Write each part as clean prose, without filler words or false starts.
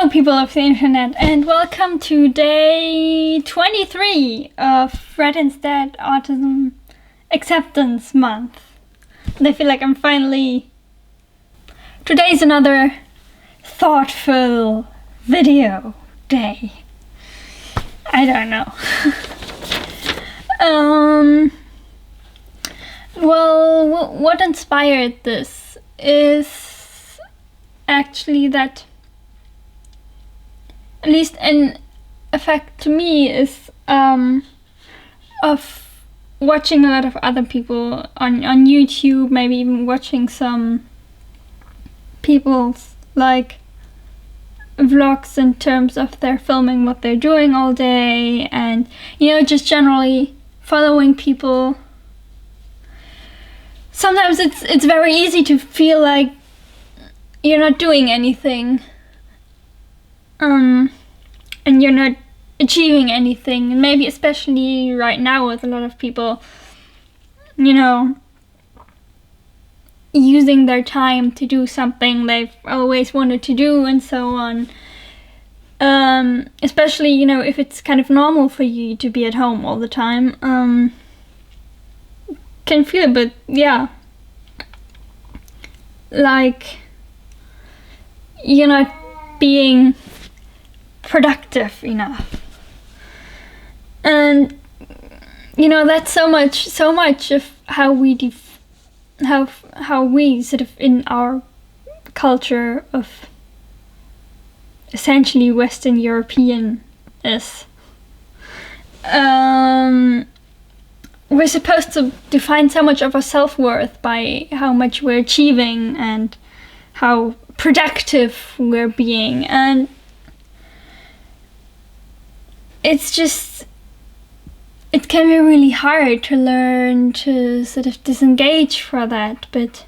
Hello people of the internet, and welcome to day 23 of Redefining Autism Acceptance month. And I feel like I'm finally... Today's another thoughtful video day. I don't know. Well, what inspired this is actually that, at least in effect to me, is of watching a lot of other people on YouTube, maybe even watching some people's like vlogs in terms of their filming what they're doing all day, and just generally following people. Sometimes it's very easy to feel like you're not doing anything, and you're not achieving anything. And maybe especially right now with a lot of people, using their time to do something they've always wanted to do and so on. Especially, if it's kind of normal for you to be at home all the time, can feel a bit, like you're not being productive enough. And that's so much of how we how we sort of, in our culture of essentially Western European, is we're supposed to define so much of our self-worth by how much we're achieving and how productive we're being, and it's just, it can be really hard to learn to sort of disengage from that. But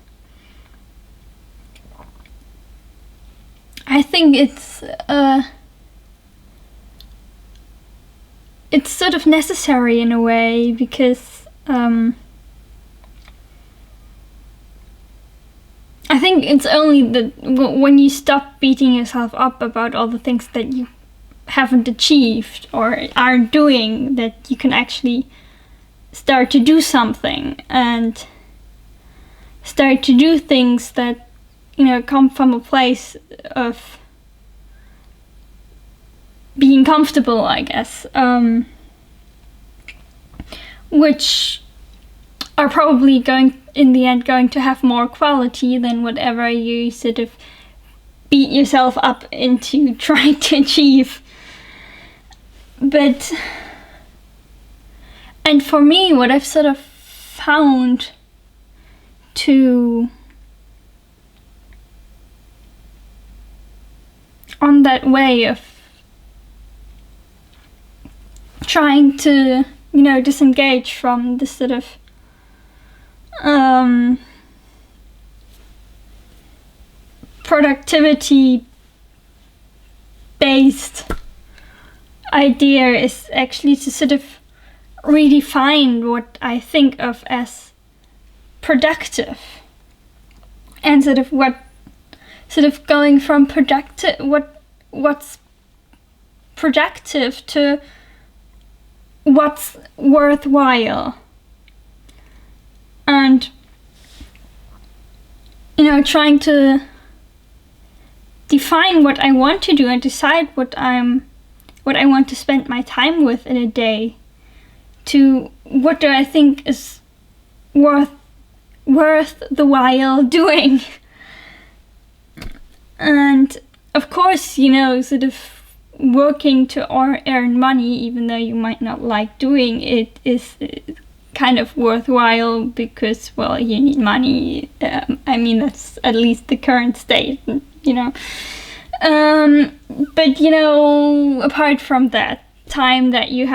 I think it's sort of necessary in a way, because I think it's only when you stop beating yourself up about all the things that you haven't achieved or aren't doing, that you can actually start to do something and start to do things that come from a place of being comfortable, I guess, which are probably in the end going to have more quality than whatever you sort of beat yourself up into trying to achieve. But, and for me, what I've sort of found on that way of trying to, disengage from this sort of productivity based idea, is actually to sort of redefine what I think of as productive, and sort of going from what's productive to what's worthwhile, and trying to define what I want to do and decide what I want to spend my time with in a day, to what do I think is worth the while doing. And of course, sort of working to earn money, even though you might not like doing it, is kind of worthwhile, because, well, you need money. I mean, that's at least the current state, but apart from that, time that you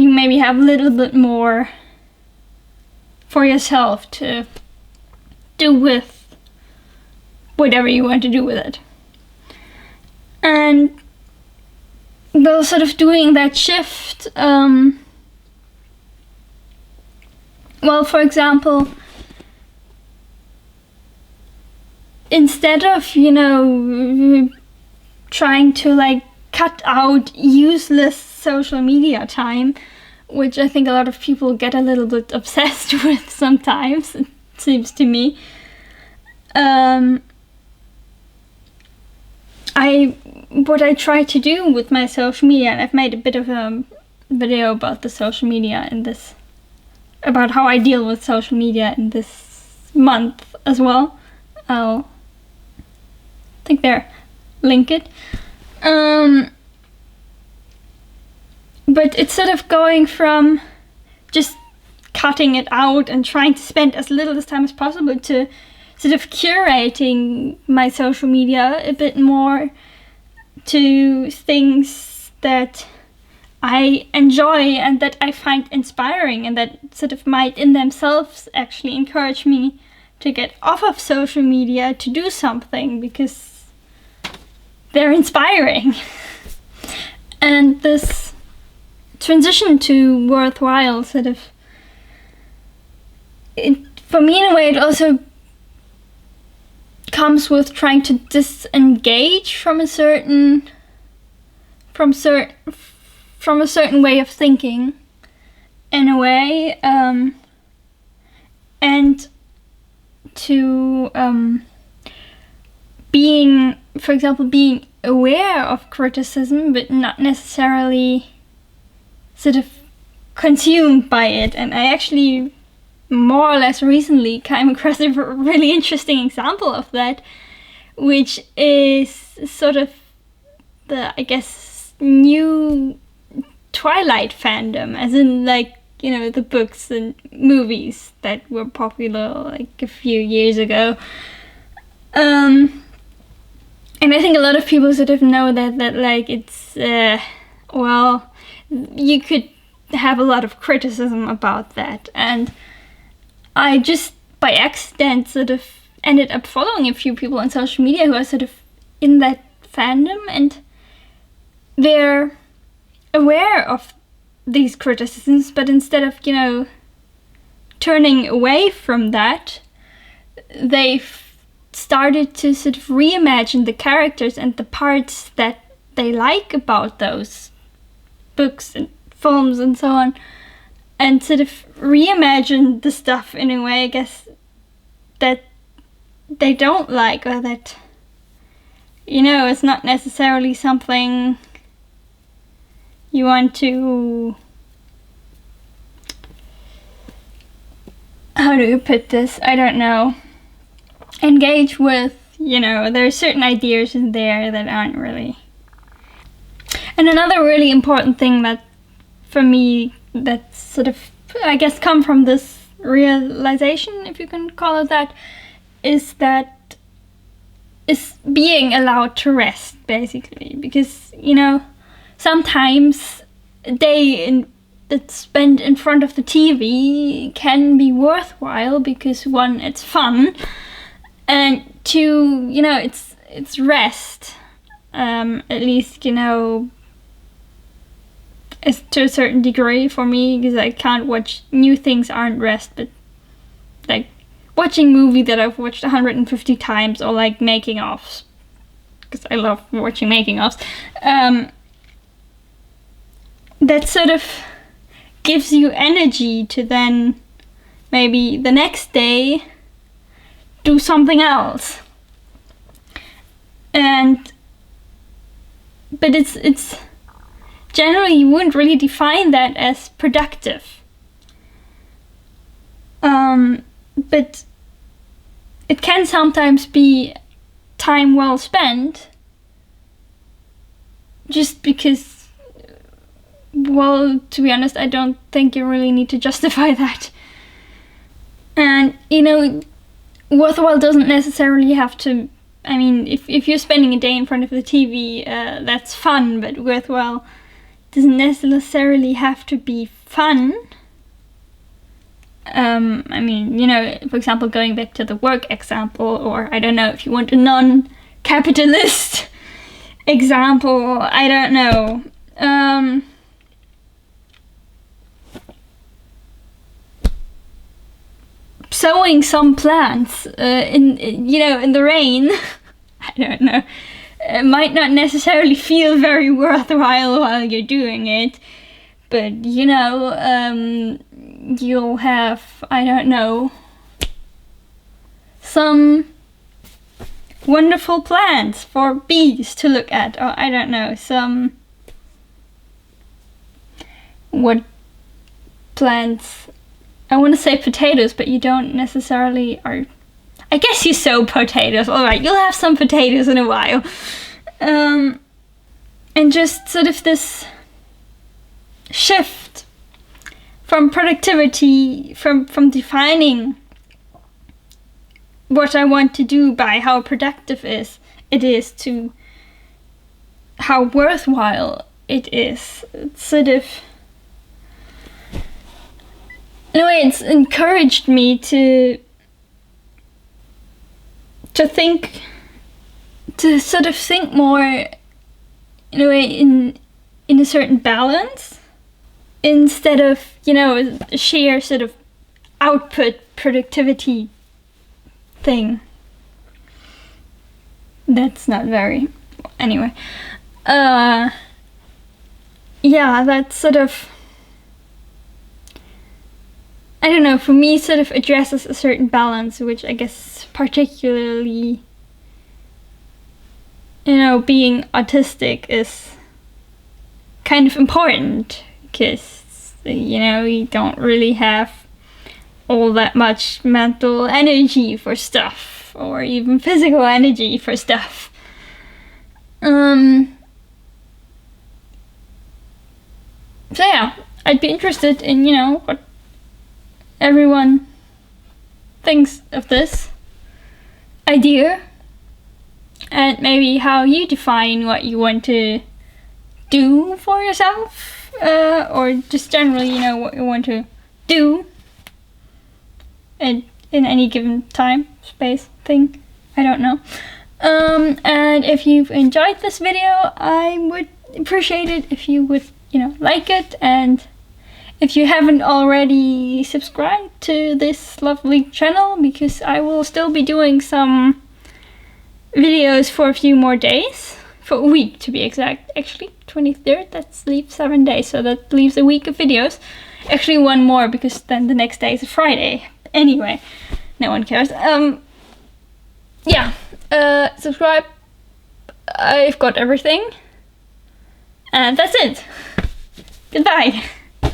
maybe have a little bit more for yourself to do with whatever you want to do with it. And well, sort of doing that shift, well, for example, instead of, trying to like cut out useless social media time, which I think a lot of people get a little bit obsessed with sometimes, it seems to me. What I try to do with my social media, and I've made a bit of a video about the social media about how I deal with social media in this month as well. I'll think there, link it. But it's sort of going from just cutting it out and trying to spend as little as time as possible to sort of curating my social media a bit more to things that I enjoy and that I find inspiring and that sort of might in themselves actually encourage me to get off of social media to do something because they're inspiring. And this transition to worthwhile sort of, for me in a way, it also comes with trying to disengage from a certain way of thinking, in a way, and to being aware of criticism, but not necessarily sort of consumed by it. And I actually more or less recently came across a really interesting example of that, which is sort of the, I guess, new Twilight fandom, as in like, the books and movies that were popular like a few years ago. And I think a lot of people sort of know that like it's, well, you could have a lot of criticism about that. And I just by accident sort of ended up following a few people on social media who are sort of in that fandom, and they're aware of these criticisms, but instead of, turning away from that, they've started to sort of reimagine the characters and the parts that they like about those books and films and so on, and sort of reimagine the stuff in a way, I guess, that they don't like, or that, it's not necessarily something you want to, how do you put this? I don't know. Engage with, there are certain ideas in there that aren't really. And another really important thing that, for me, that's sort of, I guess, come from this realization, if you can call it that, is being allowed to rest, basically. Because, sometimes a day that's spent in front of the TV can be worthwhile because, one, it's fun, and two, it's rest. At least, is to a certain degree for me, because I can't watch new things aren't rest, but like watching movie that I've watched 150 times, or like making offs, because I love watching making offs. That sort of gives you energy to then maybe the next day do something else. But it's generally, you wouldn't really define that as productive. But it can sometimes be time well spent, just because, well, to be honest, I don't think you really need to justify that. And, worthwhile doesn't necessarily have to, I mean, if you're spending a day in front of the TV, that's fun, but worthwhile doesn't necessarily have to be fun. I mean, for example, going back to the work example, or I don't know, if you want a non-capitalist example, I don't know. sowing some plants in the rain. I don't know. It might not necessarily feel very worthwhile while you're doing it, but you'll have, I don't know, some wonderful plants for bees to look at, or I don't know, what plants, I want to say potatoes, but you don't necessarily, or I guess you sow potatoes, alright, you'll have some potatoes in a while. And just sort of this shift from productivity, from defining what I want to do by how productive it is to how worthwhile it is. It's sort of, in a way, it's encouraged me to think, to sort of think more, in a way, in a certain balance, instead of, sheer sort of output productivity thing. That's not very, anyway. Yeah, that sort of, I don't know, for me sort of addresses a certain balance, which I guess particularly, being autistic is kind of important, because, we don't really have all that much mental energy for stuff, or even physical energy for stuff. So yeah, I'd be interested in, what everyone thinks of this idea, and maybe how you define what you want to do for yourself, or just generally, what you want to do in any given time, space, thing. I don't know. And if you've enjoyed this video, I would appreciate it if you would, like it, and if you haven't already subscribed to this lovely channel, because I will still be doing some videos for a few more days, for a week to be exact. Actually, 23rd, that leaves 7 days, so that leaves a week of videos. Actually, one more, because then the next day is a Friday. Anyway, no one cares. Yeah, subscribe. I've got everything. And that's it. Goodbye.